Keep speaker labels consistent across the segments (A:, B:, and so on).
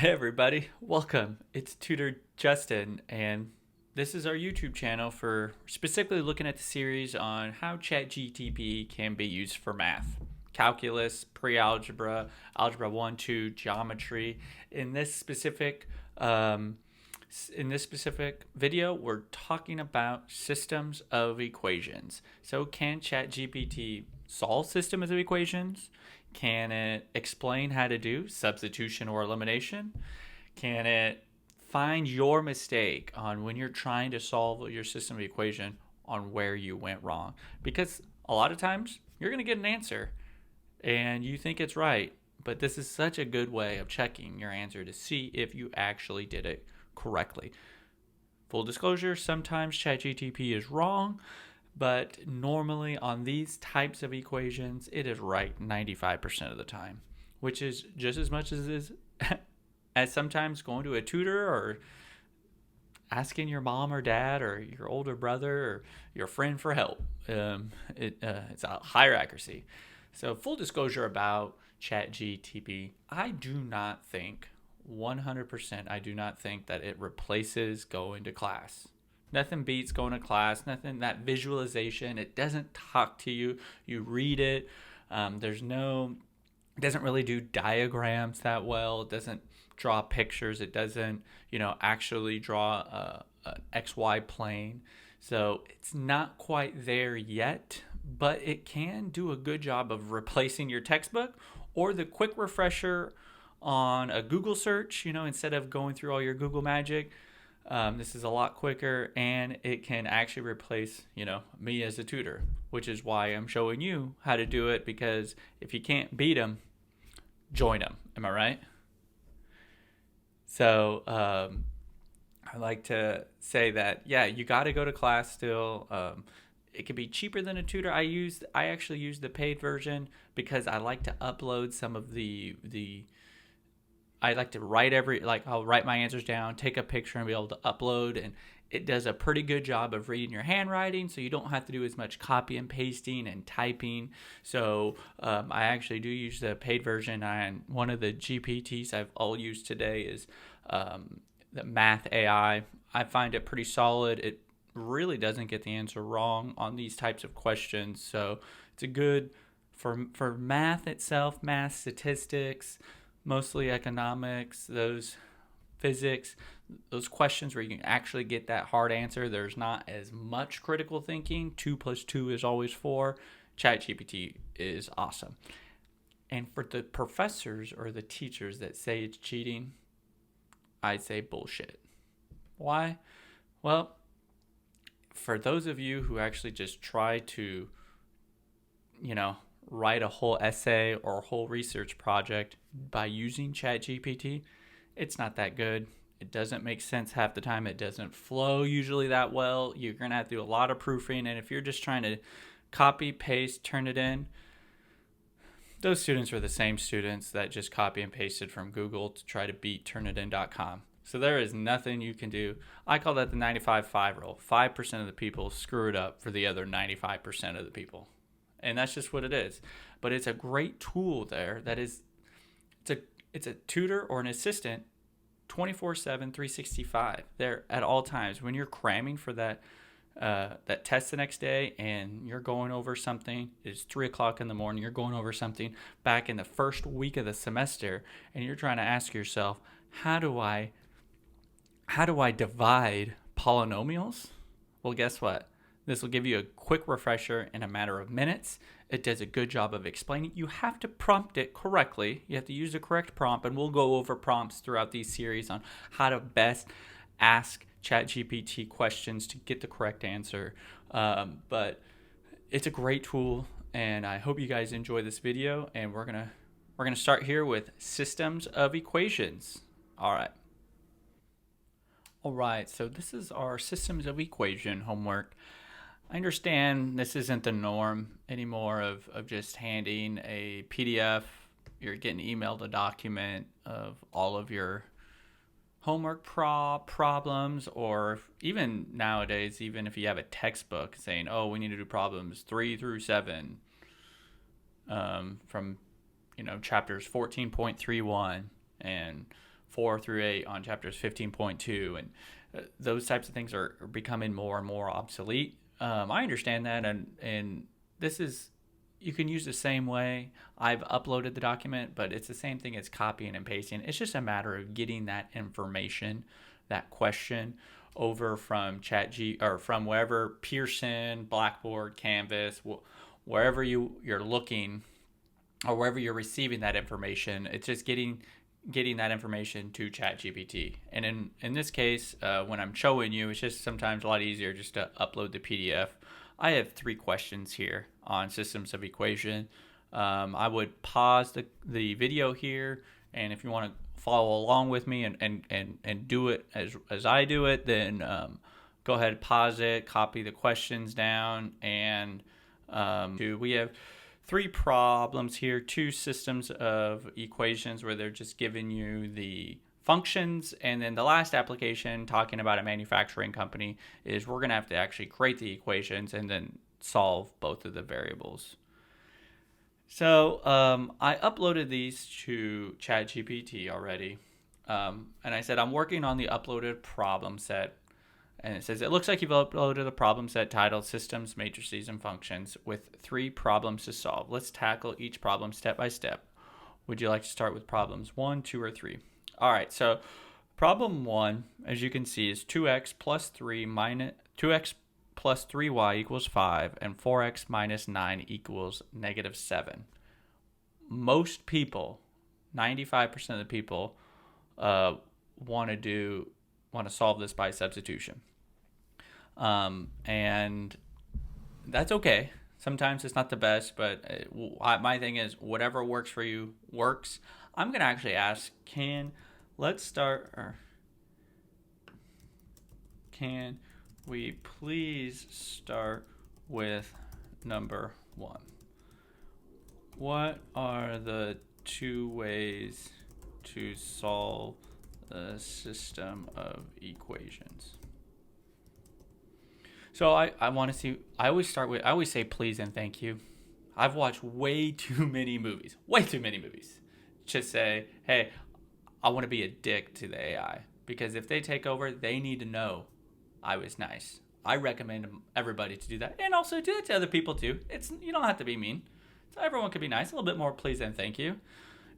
A: Hey everybody, welcome. It's Tutor Justin, and this is our YouTube channel for specifically looking at the series on how ChatGPT can be used for math, calculus, pre-algebra, algebra 1, 2, geometry. In this specific um, in this specific video, we're talking about systems of equations. So, can ChatGPT solve systems of equations? Can it explain how to do substitution or elimination? Can it find your mistake on when you're trying to solve your system of equation on where you went wrong? Because a lot of times you're going to get an answer and you think it's right, but this is such a good way of checking your answer to see if you actually did it correctly. Full disclosure, sometimes ChatGPT is wrong, but normally on these types of equations, it is right 95% of the time, which is just as much as is as sometimes going to a tutor or asking your mom or dad or your older brother or your friend for help. It's a higher accuracy. So full disclosure about ChatGPT, I do not think 100%. I do not think that it replaces going to class. Nothing beats going to class. Nothing that visualization. It doesn't talk to you. You read it. There's no. It doesn't really do diagrams that well. It doesn't draw pictures. It doesn't, actually draw an XY plane. So it's not quite there yet, but it can do a good job of replacing your textbook or the quick refresher on a Google search, instead of going through all your Google magic. This is a lot quicker, and it can actually replace, me as a tutor, which is why I'm showing you how to do it, because if you can't beat them, join them. Am I right? So I like to say that, yeah, you got to go to class still. It can be cheaper than a tutor. I actually use the paid version because I like to upload some of the I like to I'll write my answers down, take a picture, and be able to upload. And it does a pretty good job of reading your handwriting, so you don't have to do as much copy and pasting and typing. So I actually do use the paid version. And one of the GPTs I'll use today is the Math AI. I find it pretty solid. It really doesn't get the answer wrong on these types of questions. So it's a good for math itself, math statistics, mostly economics, those physics, those questions where you can actually get that hard answer. There's not as much critical thinking. 2 plus 2 is always 4. ChatGPT is awesome. And for the professors or the teachers that say it's cheating, I'd say bullshit. Why? Well, for those of you who actually just try to, write a whole essay or a whole research project by using ChatGPT, it's not that good. It doesn't make sense half the time. It doesn't flow usually that well. You're going to have to do a lot of proofing. And if you're just trying to copy, paste, turn it in, those students are the same students that just copy and pasted from Google to try to beat turnitin.com. So there is nothing you can do. I call that the 95-5 rule. 5% of the people screw it up for the other 95% of the people. And that's just what it is. But it's a great tool there that is, it's a tutor or an assistant 24/7, 365 there at all times. When you're cramming for that test the next day and you're going over something, it's 3:00 in the morning, you're going over something back in the first week of the semester, and you're trying to ask yourself, how do I divide polynomials? Well, guess what? This will give you a quick refresher in a matter of minutes. It does a good job of explaining. You have to prompt it correctly. You have to use the correct prompt, and we'll go over prompts throughout these series on how to best ask ChatGPT questions to get the correct answer. But it's a great tool, and I hope you guys enjoy this video. And we're gonna start here with systems of equations. All right. So this is our systems of equation homework. I understand this isn't the norm anymore of just handing a PDF. You're getting emailed a document of all of your homework problems, or even nowadays, even if you have a textbook saying, oh, we need to do problems 3 through 7 from chapters 14.31 and 4 through 8 on chapters 15.2, and those types of things are becoming more and more obsolete. I understand that, and this is, you can use the same way. I've uploaded the document, but it's the same thing as copying and pasting. It's just a matter of getting that information, that question, over from or from wherever, Pearson, Blackboard, Canvas, wherever you're looking, or wherever you're receiving that information. It's just getting that information to ChatGPT. And in this case, when I'm showing you, it's just sometimes a lot easier just to upload the PDF. I have 3 questions here on systems of equation. I would pause the video here, and if you want to follow along with me and do it as I do it, then go ahead, pause it, copy the questions down, and we have 3 problems here, 2 systems of equations where they're just giving you the functions, and then the last application, talking about a manufacturing company, is we're going to have to actually create the equations and then solve both of the variables. So I uploaded these to ChatGPT already, and I said I'm working on the uploaded problem set. And it says, it looks like you've uploaded a problem set titled Systems, Matrices, and Functions with 3 problems to solve. Let's tackle each problem step by step. Would you like to start with problems 1, 2, or 3? All right, so problem 1, as you can see, is 2x plus 3 minus 2x plus 3y equals 5, and 4x minus 9 equals negative 7. Most people, 95% of the people, want to solve this by substitution. And that's okay. Sometimes it's not the best, but my thing is whatever works for you works. I'm going to actually ask, can we please start with number 1? What are the 2 ways to solve the system of equations? So I want to see, I always say please and thank you. I've watched way too many movies. Just say, hey, I want to be a dick to the AI, because if they take over, they need to know I was nice. I recommend everybody to do that, and also do it to other people too. You don't have to be mean. So everyone can be nice. A little bit more please and thank you.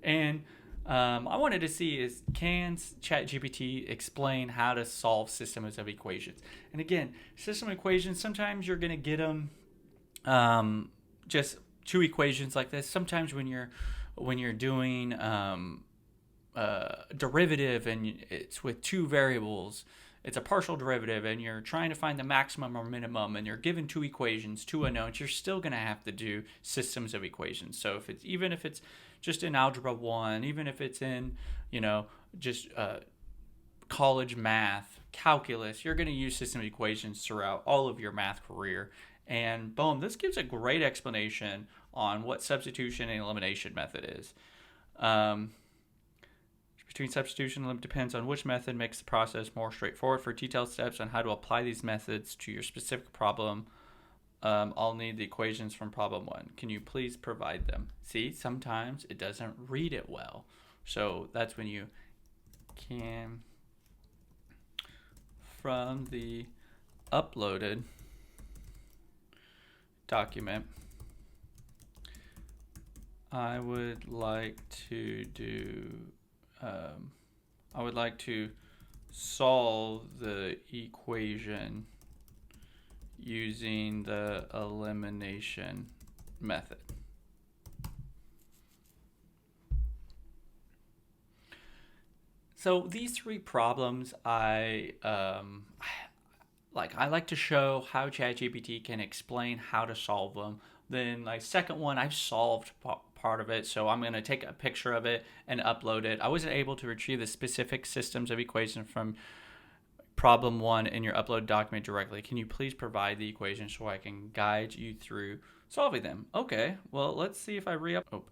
A: And I wanted to see is, can ChatGPT explain how to solve systems of equations? And again, system equations, sometimes you're going to get them just 2 equations like this. Sometimes when you're doing derivative and it's with 2 variables, it's a partial derivative, and you're trying to find the maximum or minimum, and you're given 2 equations, 2 unknowns, you're still going to have to do systems of equations. So even if it's just in Algebra 1, even if it's in, just college math, calculus, you're going to use system of equations throughout all of your math career. And boom, this gives a great explanation on what substitution and elimination method is. Between substitution and elimination depends on which method makes the process more straightforward. For detailed steps on how to apply these methods to your specific problem, I'll need the equations from problem 1. Can you please provide them? See, sometimes it doesn't read it well. So that's when you can, from the uploaded document, I would like to solve the equation using the elimination method. So these 3 problems, I like to show how ChatGPT can explain how to solve them. Then, second one, I've solved part of it, so I'm going to take a picture of it and upload it. I wasn't able to retrieve the specific systems of equations from problem 1 in your upload document directly. Can you please provide the equations so I can guide you through solving them? Okay, well, let's see if I re-upload.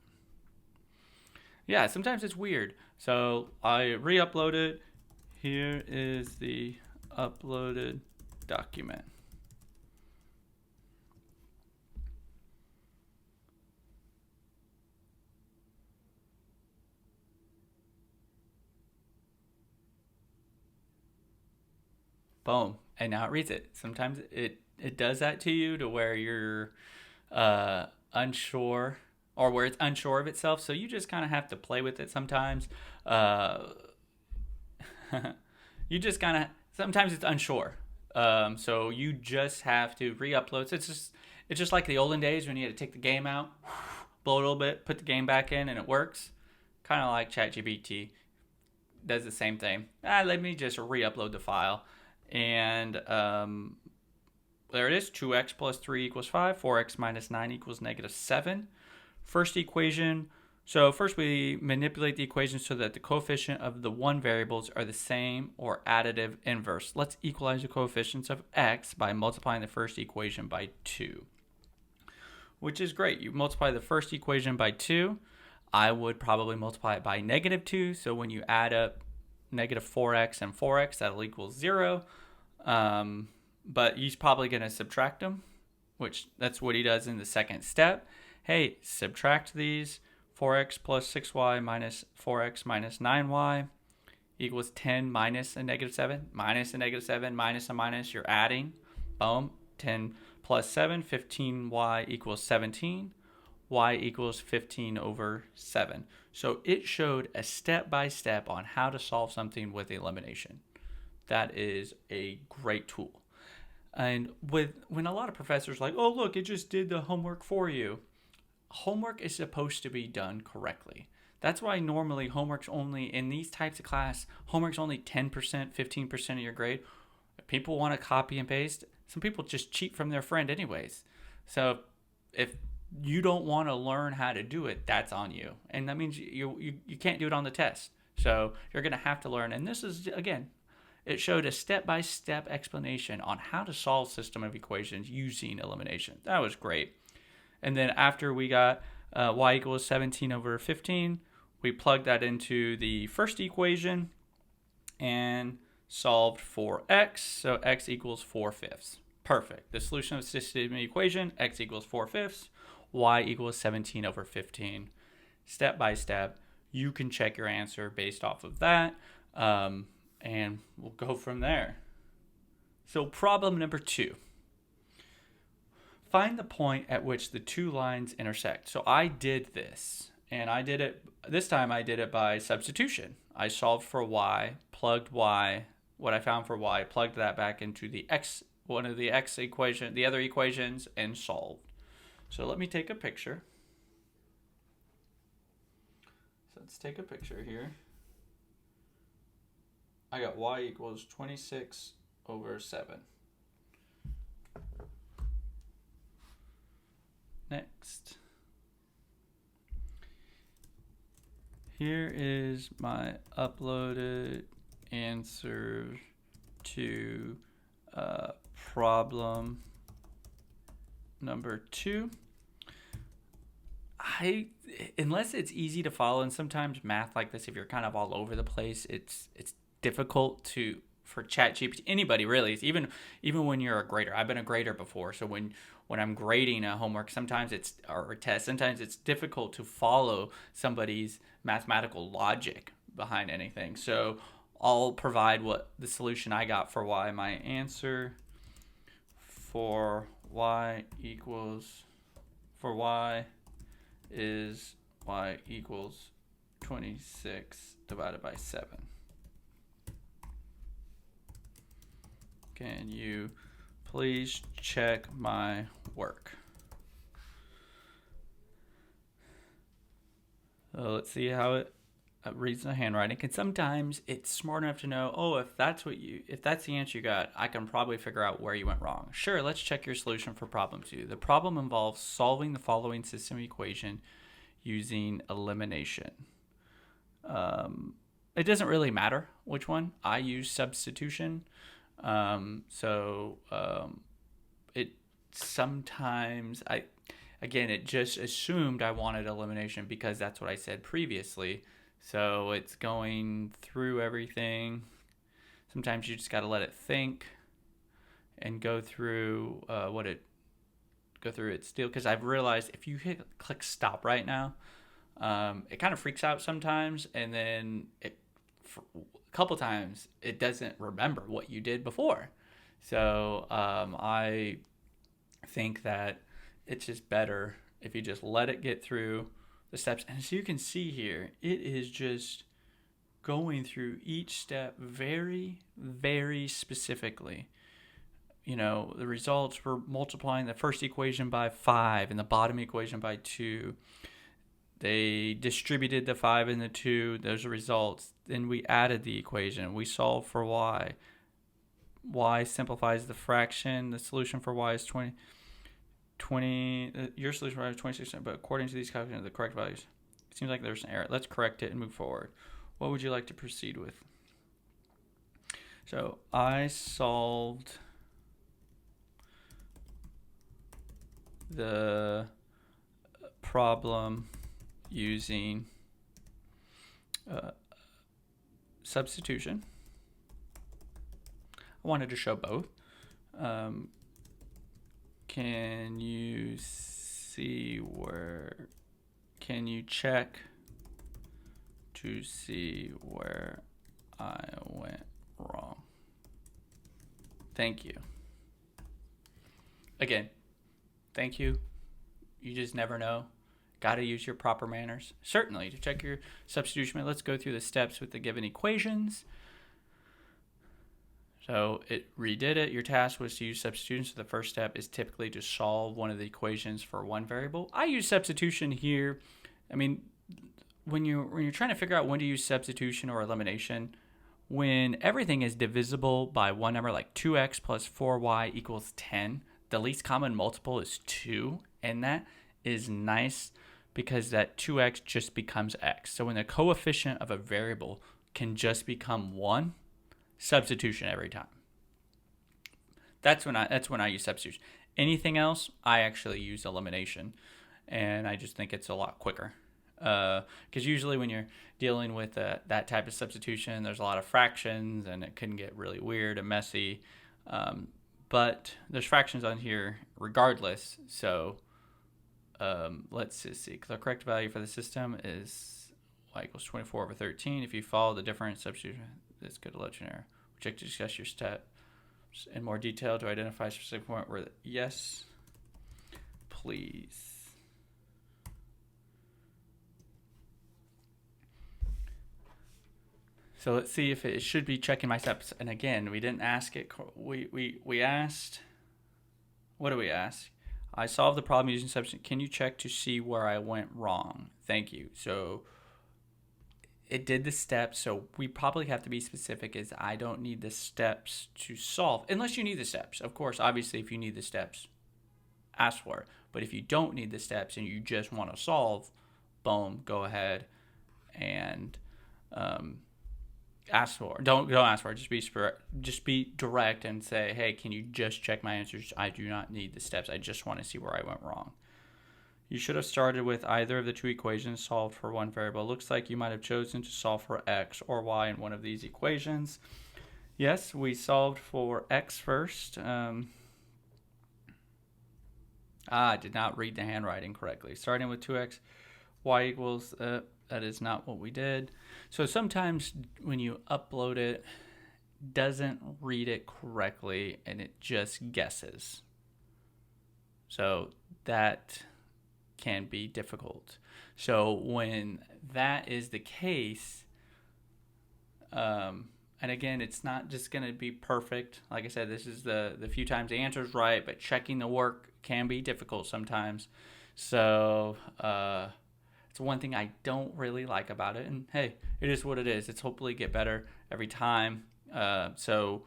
A: Yeah, sometimes it's weird. So I re-upload it. Here is the uploaded document. boom, and now it reads it. Sometimes it does that to you to where you're unsure, or where it's unsure of itself. So you just kind of have to play with it sometimes. You just kind of, sometimes it's unsure. So you just have to re-upload. So it's just like the olden days when you had to take the game out, blow it a little bit, put the game back in, and it works. Kind of like ChatGPT does the same thing. Let me just re-upload the file. And there it is. 2x plus 3 equals 5. 4x minus 9 equals negative 7. First equation. So first we manipulate the equation so that the coefficient of the one variables are the same or additive inverse. Let's equalize the coefficients of x by multiplying the first equation by 2. Which is great. You multiply the first equation by 2. I would probably multiply it by negative 2. So when you add up negative 4x and 4x, that'll equal 0. But he's probably going to subtract them, which that's what he does in the second step. Hey, subtract these. 4x plus 6y minus 4x minus 9y equals 10 minus a negative 7. Minus a negative 7, minus a minus, you're adding. Boom. 10 plus 7, 15y equals 17. Y equals 15 over 7. So it showed a step-by-step on how to solve something with elimination. That is a great tool. And when a lot of professors are like, oh, look, it just did the homework for you. Homework is supposed to be done correctly. That's why normally homework's only, in these types of class, homework's only 10%, 15% of your grade. If people want to copy and paste, some people just cheat from their friend anyways. So if you don't want to learn how to do it, that's on you. And that means you can't do it on the test. So you're going to have to learn. And this is, again, it showed a step-by-step explanation on how to solve system of equations using elimination. That was great. And then after we got y equals 17 over 15, we plugged that into the first equation and solved for x. So x equals 4/5. Perfect. The solution of the system equation, x equals 4/5, y equals 17 over 15. Step by step, you can check your answer based off of that, and we'll go from there. So problem number 2. Find the point at which the two lines intersect. So I did this, and this time I did it by substitution. I solved for y, plugged y, what I found for y, plugged that back into the x, one of the x equation, the other equations, and solved. So let me take a picture. So let's take a picture here. I got y equals 26 over 7. Next. Here is my uploaded answer to problem number 2. Unless it's easy to follow, and sometimes math like this, if you're kind of all over the place, it's difficult for ChatGPT, anybody really, even when you're a grader. I've been a grader before, so when I'm grading a homework, sometimes or a test, sometimes it's difficult to follow somebody's mathematical logic behind anything. So I'll provide what the solution I got for y. My answer for y is y equals 26 divided by 7. Can you please check my work? So let's see how it reads the handwriting. And sometimes it's smart enough to know, oh, if that's the answer you got, I can probably figure out where you went wrong. Sure, let's check your solution for problem 2. The problem involves solving the following system equation using elimination. It doesn't really matter which one. I use substitution. It sometimes it just assumed I wanted elimination because that's what I said previously. So it's going through everything. Sometimes you just got to let it think and go through its deal. Because I've realized if you click stop right now, it kind of freaks out sometimes, and then for a couple times it doesn't remember what you did before. So I think that it's just better if you just let it get through the steps. And as you can see here, it is just going through each step very, very specifically. You know, the results were multiplying the first equation by 5 and the bottom equation by 2. They distributed the 5 and the 2. Those are results. Then we added the equation. We solved for y. Y simplifies the fraction. The solution for y is 20. Your solution for y is 26%, but according to these calculations, the correct values. It seems like there's an error. Let's correct it and move forward. What would you like to proceed with? So I solved the problem using substitution. I wanted to show both. Can you check to see where I went wrong? Thank you. Again, thank you. You just never know. Got to use your proper manners. Certainly, to check your substitution, let's go through the steps with the given equations. So it redid it. Your task was to use substitution. So the first step is typically to solve one of the equations for one variable. I use substitution here. I mean, when you're trying to figure out when to use substitution or elimination, when everything is divisible by one number, like 2x plus 4y equals 10, the least common multiple is 2, and that is nice because that 2x just becomes x. So when the coefficient of a variable can just become 1, substitution every time. That's when I use substitution. Anything else, I actually use elimination, and I just think it's a lot quicker. Because usually when you're dealing with that type of substitution, there's a lot of fractions, and it can get really weird and messy. But there's fractions on here regardless. So let's just see. The correct value for the system is y equals 24 over 13. If you follow the different substitution, this could let you know. Would you like to discuss your steps in more detail to identify a specific point where yes, please. So let's see if it should be checking my steps. And again, we didn't ask it. We asked, what do we ask? I solved the problem using substitution. Can you check to see where I went wrong? Thank you. So it did the steps. So we probably have to be specific as I don't need the steps to solve. Unless you need the steps. Of course, obviously, if you need the steps, ask for it. But if you don't need the steps and you just want to solve, boom, go ahead and ask for it. Don't ask for it. Just be direct and say, hey, can you just check my answers? I do not need the steps. I just want to see where I went wrong. You should have started with either of the two equations solved for one variable. Looks like you might have chosen to solve for x or y in one of these equations. Yes, we solved for x first. I did not read the handwriting correctly. Starting with 2x, y equals, that is not what we did. So sometimes when you upload it, doesn't read it correctly and it just guesses. So that can be difficult. So when that is the case, and again, it's not just going to be perfect. Like I said, this is the few times the answer is right, but checking the work can be difficult sometimes. So it's one thing I don't really like about it. And hey, it is what it is. It's hopefully get better every time. So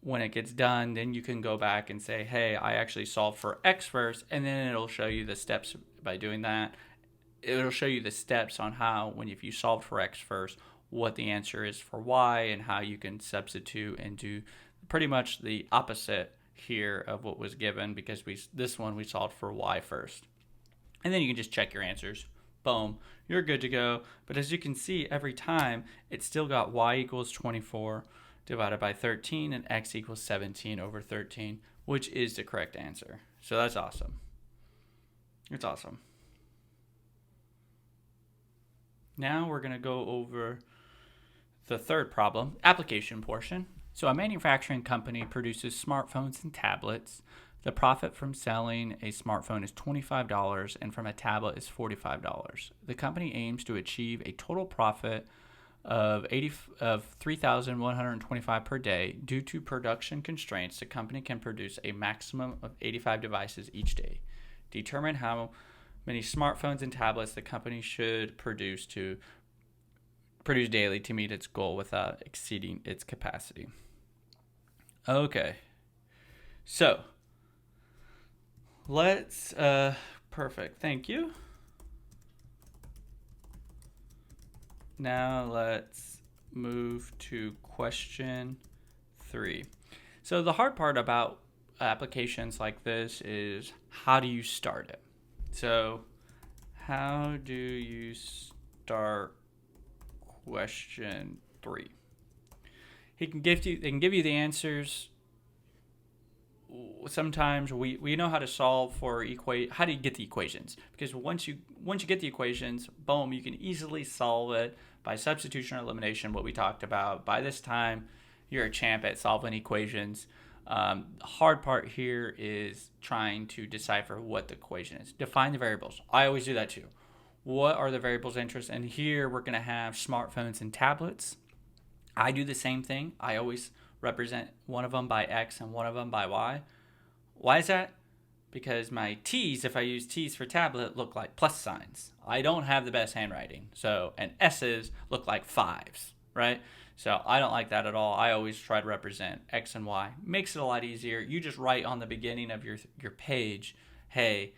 A: when it gets done, then you can go back and say, hey, I actually solved for x first, and then it'll show you the steps by doing that. It'll show you the steps on how, if you solved for x first, what the answer is for y and how you can substitute and do pretty much the opposite here of what was given, because this one we solved for y first. And then you can just check your answers. Boom, you're good to go. But as you can see, every time it still got y equals 24 divided by 13 and x equals 17 over 13, which is the correct answer. So that's awesome. It's awesome. Now we're going to go over the third problem, application portion. So a manufacturing company produces smartphones and tablets. The profit from selling a smartphone is $25 and from a tablet is $45. The company aims to achieve a total profit of 3,125 per day. Due to production constraints, the company can produce a maximum of 85 devices each day. Determine how many smartphones and tablets the company should produce daily to meet its goal without exceeding its capacity. Okay. So, let's perfect. Thank you. Now let's move to question 3. So the hard part about applications like this is how do you start it? So how do you start question 3? They can give you the answers. Sometimes we know how to solve for how do you get the equations? Because once you get the equations, boom, you can easily solve it by substitution or elimination, what we talked about. By this time, you're a champ at solving equations. The hard part here is trying to decipher what the equation is. Define the variables. I always do that too. What are the variables of interest? And here we're going to have smartphones and tablets. I do the same thing. I always represent one of them by X and one of them by Y. Why is that? Because my T's, if I use T's for tablet, look like plus signs. I don't have the best handwriting. And S's look like 5s, right? So I don't like that at all. I always try to represent X and Y. Makes it a lot easier. You just write on the beginning of your page, hey,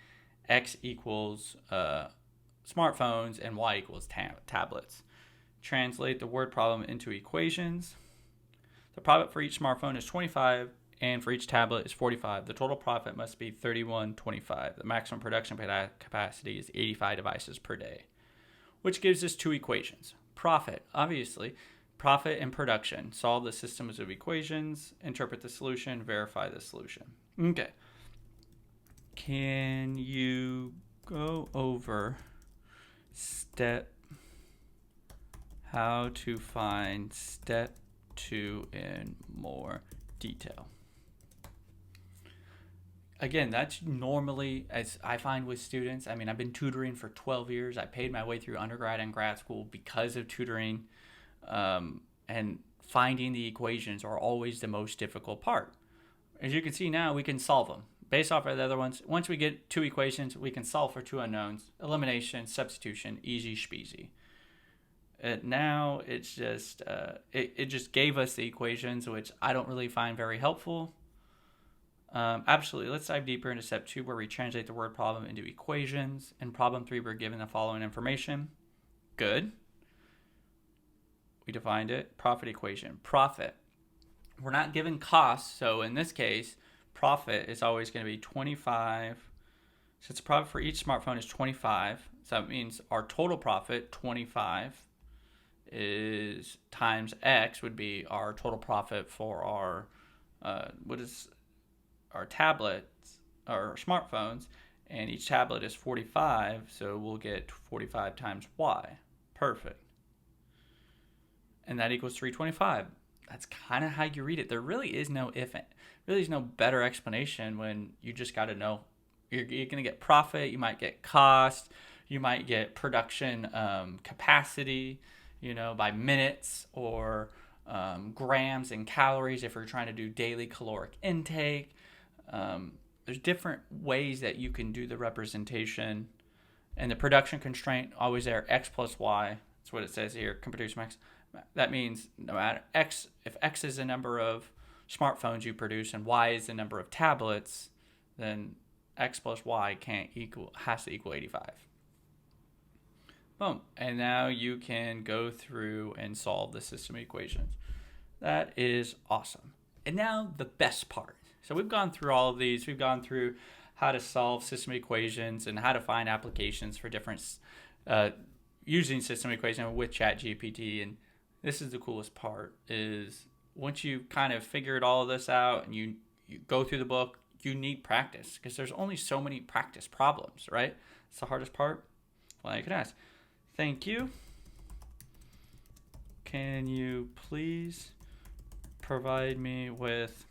A: X equals smartphones and Y equals tablets. Translate the word problem into equations. The profit for each smartphone is 25 and for each tablet is 45. The total profit must be 31.25. The maximum production capacity is 85 devices per day, which gives us 2 equations. Profit, obviously, profit and production. Solve the systems of equations, interpret the solution, verify the solution. Okay. Can you go over how to find step 2 in more detail? Again, that's normally, as I find with students, I've been tutoring for 12 years. I paid my way through undergrad and grad school because of tutoring, and finding the equations are always the most difficult part. As you can see now, we can solve them based off of the other ones. Once we get 2 equations, we can solve for 2 unknowns. Elimination, substitution, easy speasy. Now it's just it just gave us the equations, which I don't really find very helpful. Absolutely. Let's dive deeper into step 2, where we translate the word problem into equations. In problem 3, we're given the following information. Good. We defined it. Profit equation. Profit. We're not given costs, so in this case, profit is always going to be 25. Since the profit for each smartphone is 25, so that means our total profit, 25, is times X would be our total profit for our tablets, our smartphones, and each tablet is 45, so we'll get 45 times Y. Perfect. And that equals 325. That's kind of how you read it. There really is no better explanation when you just got to know. You're going to get profit, you might get cost, you might get production capacity, by minutes, or grams and calories if you're trying to do daily caloric intake. There's different ways that you can do the representation, and the production constraint always there, X plus Y. That's what it says here, can produce max. That means no matter X, if X is the number of smartphones you produce and Y is the number of tablets, then X plus Y has to equal 85. Boom. And now you can go through and solve the system equations. That is awesome. And now the best part. So we've gone through all of these. We've gone through how to solve system equations and how to find applications for different using system equation with ChatGPT. And this is the coolest part, is once you kind of figured all of this out and you go through the book, you need practice, because there's only so many practice problems, right? It's the hardest part. Well, you can ask. Thank you. Can you please provide me with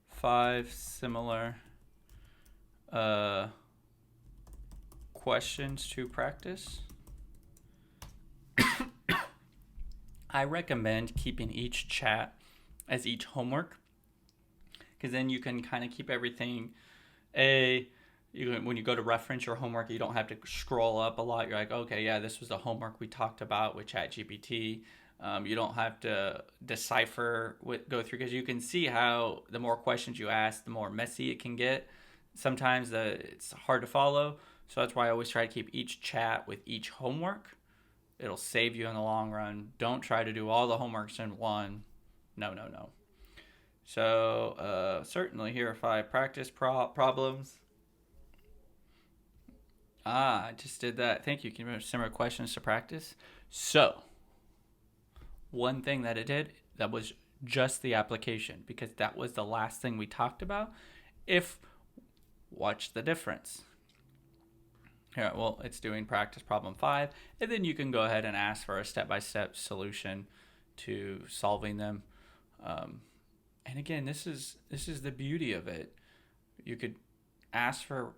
A: 5 similar questions to practice. I recommend keeping each chat as each homework, because then you can kind of keep everything when you go to reference your homework, you don't have to scroll up a lot. You're like, okay, yeah, this was the homework we talked about with ChatGPT. You don't have to go through, because you can see how the more questions you ask, the more messy it can get. Sometimes it's hard to follow. So that's why I always try to keep each chat with each homework. It'll save you in the long run. Don't try to do all the homeworks in one. No. So certainly here are 5 practice problems. I just did that. Thank you. Can you remember similar questions to practice? So one thing that it did, that was just the application, because that was the last thing we talked about. Watch the difference. Here, well, it's doing practice problem 5, and then you can go ahead and ask for a step-by-step solution to solving them. And again, this is the beauty of it. You could ask for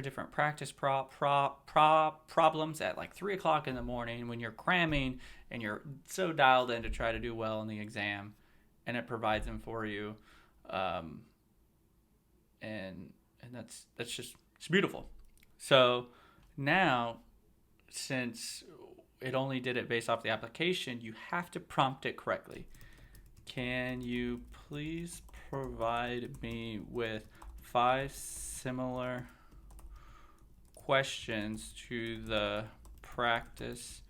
A: different practice problems at like 3 o'clock in the morning when you're cramming and you're so dialed in to try to do well in the exam, and it provides them for you. And that's just, it's beautiful. So now, since it only did it based off the application, you have to prompt it correctly. Can you please provide me with 5 similar questions to the practice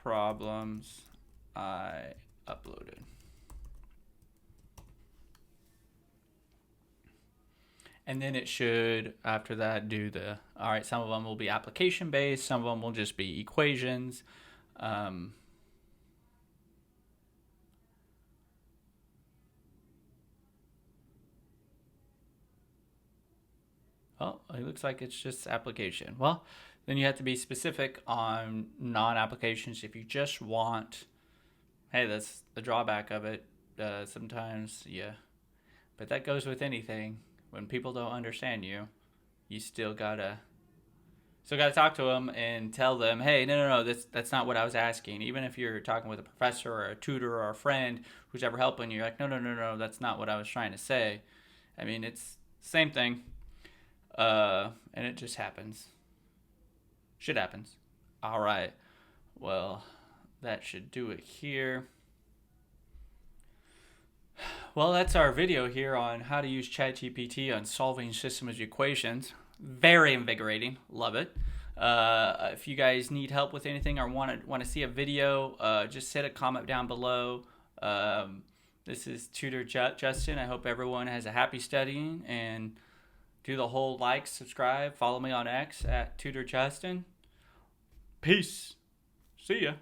A: problems I uploaded? And then it should, after that, do all right, some of them will be application based, some of them will just be equations. Well, it looks like it's just application. Well, then you have to be specific on non-applications. If you just want, hey, that's the drawback of it. Sometimes, yeah. But that goes with anything. When people don't understand you, you still gotta talk to them and tell them, hey, no, that's not what I was asking. Even if you're talking with a professor or a tutor or a friend who's ever helping you, you're like, no, that's not what I was trying to say. I mean, it's the same thing. And it just happens. Shit happens. All right. Well, that should do it here. Well, that's our video here on how to use ChatGPT on solving systems equations. Very invigorating. Love it. If you guys need help with anything or want to see a video, just hit a comment down below. This is Tutor Justin. I hope everyone has a happy studying, and do the whole like, subscribe, follow me on X at Tutor Justin. Peace. See ya.